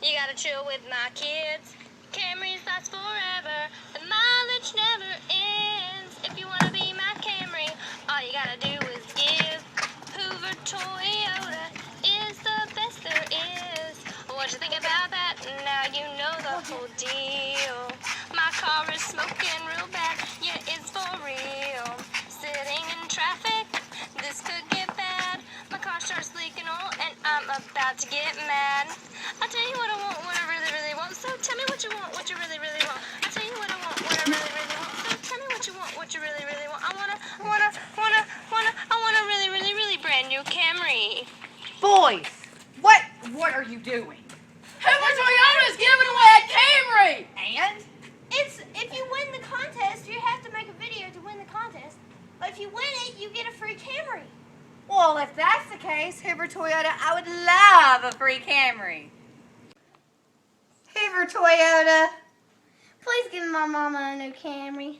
You gotta chill with my kids. Camrys last forever. The mileage never ends. If you wanna be my Camry, all you gotta do is give. Hoover Toyota is the best there is. What you think about that? Now you know the whole deal. My car is smoking real bad. Yeah, it's for real. Sitting in traffic, this could get bad. My car starts leaking oil and I'm about to get mad. I'll tell you what I want, what I really, really want. So tell me what you want, what you really, really want. I'll tell you what I want, what I really, really want. So tell me what you want, what you really, really want. I want a really, really, really brand new Camry. Boys, what are you doing? Hoover Toyota is giving away a Camry! And? If you win the contest, you have to make a video to win the contest. But if you win it, you get a free Camry. Well, if that's the case, Hoover Toyota, I would love a free Camry. Hoover Toyota. Please give my mama a new Camry.